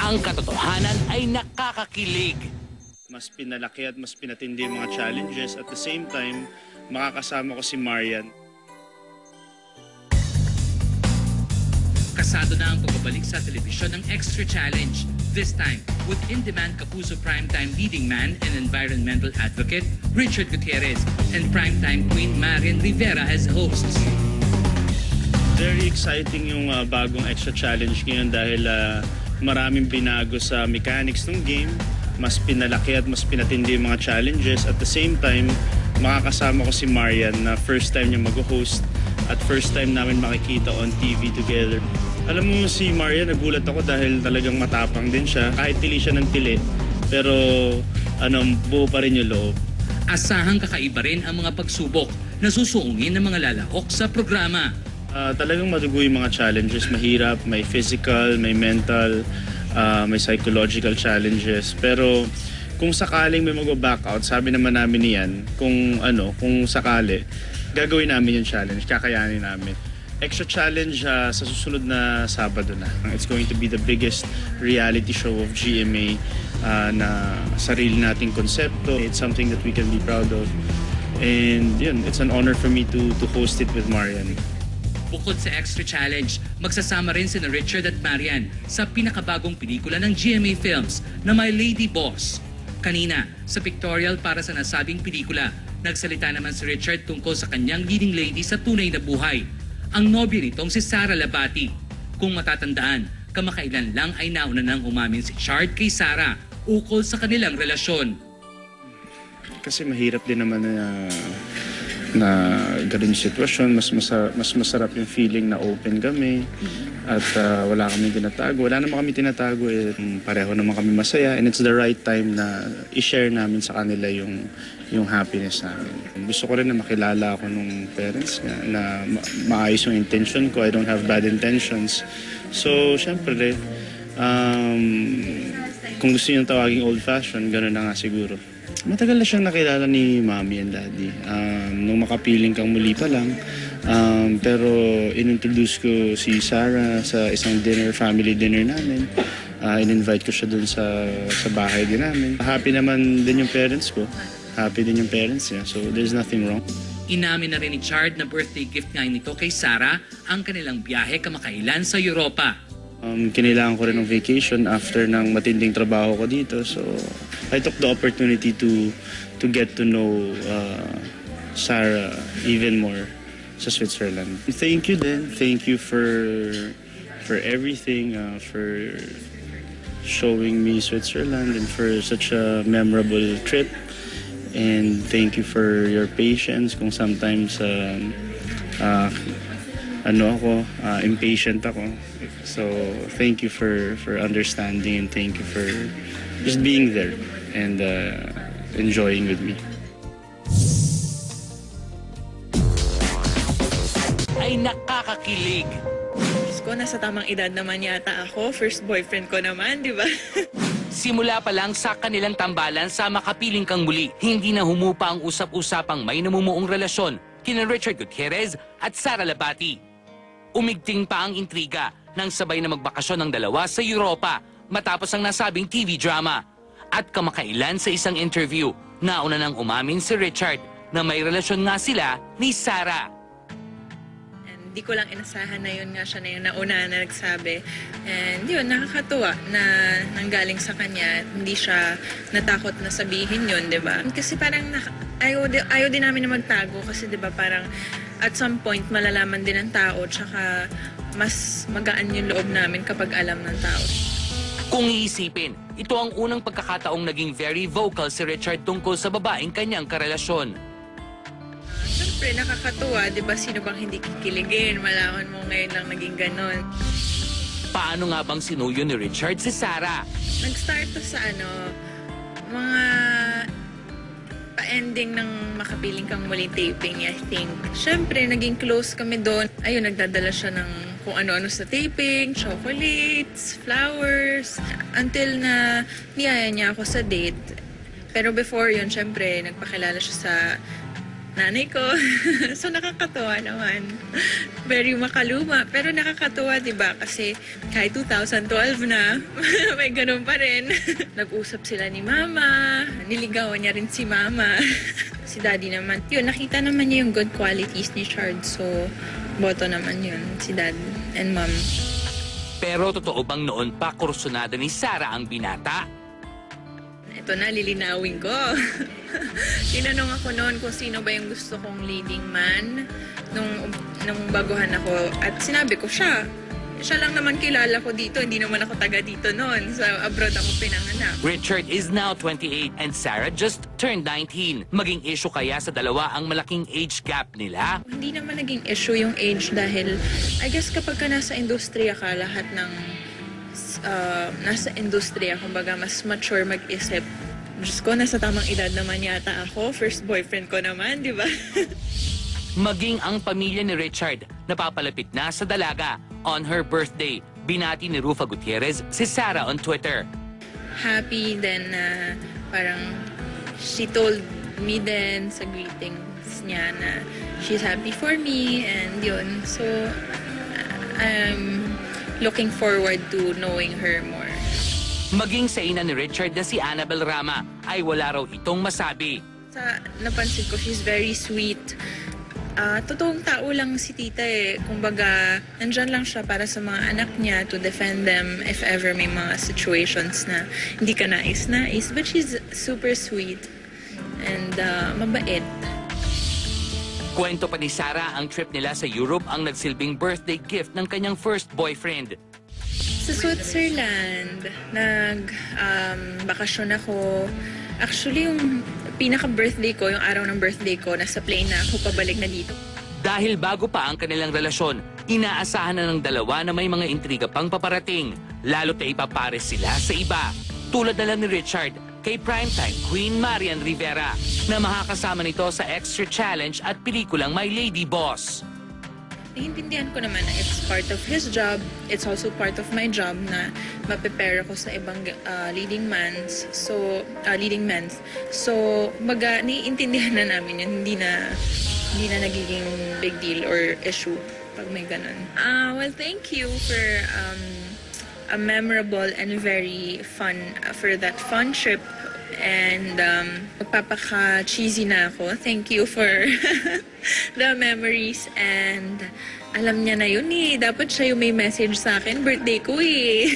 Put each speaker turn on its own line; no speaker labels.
Ang katotohanan ay nakakakilig.
Mas pinalaki at mas pinatindi yung mga challenges. At the same time, makakasama ko si Marian.
Kasado na ang pagbabalik sa telebisyon ng Extra Challenge. This time, with in-demand Kapuso primetime leading man and environmental advocate Richard Gutierrez and primetime queen Marian Rivera as hosts.
Very exciting yung bagong Extra Challenge ngayon dahil maraming binago sa mechanics ng game. Mas pinalaki at mas pinatindi yung mga challenges. At the same time, makakasama ko si Marian na first time niya mag-host at first time namin makikita on TV together. Alam mo si Marian, nagulat ako dahil talagang matapang din siya. Kahit tili siya ng tili, pero buo pa rin yung loob.
Asahang kakaiba rin ang mga pagsubok na susuungin ng mga lalahok sa programa.
Talagang madugo yung mga challenges. Mahirap, may physical, may mental, may psychological challenges. Pero kung sakaling may mag-back out, sabi naman namin niyan, kung sakali, gagawin namin yung challenge, kakayanin namin. Extra Challenge sa susunod na Sabado na. It's going to be the biggest reality show of GMA na sarili nating konsepto. It's something that we can be proud of. And yun, it's an honor for me to host it with Marian.
Bukod sa Extra Challenge, magsasama rin sina Richard at Marian sa pinakabagong pelikula ng GMA Films na My Lady Boss. Kanina, sa pictorial para sa nasabing pelikula, nagsalita naman si Richard tungkol sa kanyang leading lady sa tunay na buhay. Ang nobyo nitong si Sara Labati. Kung matatandaan, kamakailan lang ay nauna nang umamin si Chard kay Sara ukol sa kanilang relasyon.
Kasi mahirap din naman na ganun yung sitwasyon. Mas masarap yung feeling na open kami at wala kami tinatago. Wala naman kami tinatago. Pareho naman kami masaya and it's the right time na i-share namin sa kanila yung happiness namin. Gusto ko rin na makilala ako nung parents nga na maayos yung intention ko. I don't have bad intentions. So, syempre, kung gusto nyo tawaging old-fashioned, gano'n na nga siguro. Matagal na siyang nakilala ni Mommy and Daddy. Nung makapiling kang muli pa lang. Pero inintroduce ko si Sarah sa isang family dinner namin. In-invite ko siya dun sa bahay din namin. Happy naman din yung parents ko. Happy din yung parents niya. So there's nothing wrong.
Inamin na rin ni Chard na birthday gift nga nito kay Sarah ang kanilang biyahe kamakailan sa Europa.
Kinailangan ko rin ng vacation after ng matinding trabaho ko dito. So I took the opportunity to get to know Sarah even more sa Switzerland. Thank you din. Thank you for everything, for showing me Switzerland and for such a memorable trip. And thank you for your patience kung sometimes impatient ako. So thank you for understanding and thank you for just being there and enjoying with me.
Ay nakakakilig.
Ko nasa tamang edad naman yata ako. First boyfriend ko naman, di ba?
Simula pa lang sa kanilang tambalan sa Makapiling Kang Muli, hindi na humupa ang usap-usapang may namumuong relasyon kina Richard Gutierrez at Sara Labati. Umigting pa ang intriga nang sabay na magbakasyon ng dalawa sa Europa matapos ang nasabing TV drama. At kamakailan sa isang interview, nauna nang umamin si Richard na may relasyon nga sila ni Sara.
Hindi ko lang inasahan na yun nga siya na yung nauna na nagsabi. And yun, nakakatuwa na nanggaling sa kanya. Hindi siya natakot na sabihin yun, di ba? Kasi parang ayaw din namin na magtago kasi di ba parang at some point malalaman din ng tao tsaka mas magaan yung loob namin kapag alam ng tao.
Kung iisipin, ito ang unang pagkakataong naging very vocal si Richard tungkol sa babaeng kanyang karelasyon.
Siyempre, nakakatuwa, di ba? Sino bang hindi kikiligin? Malaman mo ngayon lang naging ganon.
Paano nga bang sinuyo ni Richard si Sara?
Nag-start to sa mga pa-ending ng Makapiling Kang Muli taping, I think. Siyempre, naging close kami doon. Ayun, nagdadala siya ng kung ano-ano sa taping, chocolates, flowers, until na niyaya niya ako sa date. Pero before yun, siyempre, nagpakilala siya sa nanay ko. So nakakatuwa naman. Very makaluma. Pero nakakatuwa, di ba? Kasi kahit 2012 na, may ganun pa rin. Nag-usap sila ni mama. Niligawan niya rin si mama. Si daddy naman. Yun, nakita naman niya yung good qualities ni Chard. So, boto naman yun, si dad and mom.
Pero totoo bang noon pa kursunada ni Sarah ang binata?
Ito na, lilinawin ko. Tinanong ako noon kung sino ba yung gusto kong leading man nung baguhan ako. At sinabi ko siya. Siya lang naman kilala ko dito. Hindi naman ako taga dito noon. Sa abroad ako pinanganak.
Richard is now 28 and Sarah just turned 19. Maging issue kaya sa dalawa ang malaking age gap nila?
Hindi naman naging issue yung age dahil I guess kapag ka nasa industriya ka, lahat ng nasa industriya, kumbaga mas mature mag-isip. Diyos ko, nasa tamang edad naman yata ako. First boyfriend ko naman, di ba?
Maging ang pamilya ni Richard napapalapit na sa dalaga. On her birthday, binati ni Rufa Gutierrez si Sarah on Twitter.
Happy then parang she told me then sa greetings niya na she's happy for me and yun. So I'm looking forward to knowing her more.
Maging sa ina ni Richard na si Annabel Rama ay wala raw itong masabi.
Sa napansin ko, she's very sweet. Totoong tao lang si tita eh. Kumbaga, nandyan lang siya para sa mga anak niya to defend them if ever may mga situations na hindi ka nais-nais. But she's super sweet and mabait.
Kwento pa ni Sarah ang trip nila sa Europe ang nagsilbing birthday gift ng kanyang first boyfriend.
Sa Switzerland, bakasyon ako. Actually, yung pinaka-birthday ko, yung araw ng birthday ko, nasa plane na ako pabalik na dito.
Dahil bago pa ang kanilang relasyon, inaasahan na ng dalawa na may mga intriga pang paparating. Lalo't na ipapares sila sa iba. Tulad na lang ni Richard kay primetime Queen Marian Rivera na makakasama nito sa Extra Challenge at pelikulang My Lady Boss.
Naiintindihan ko naman na it's part of his job. It's also part of my job na ma-prepare ako sa ibang leading men. So, baga, naiintindihan na namin yun. Hindi na nagiging big deal or issue pag may ganun. Well, thank you for a memorable and very fun, for that fun trip. And magpapaka-cheesy na ako. Thank you for the memories. And alam niya na yun eh. Dapat siya yung may message sa akin. Birthday ko eh.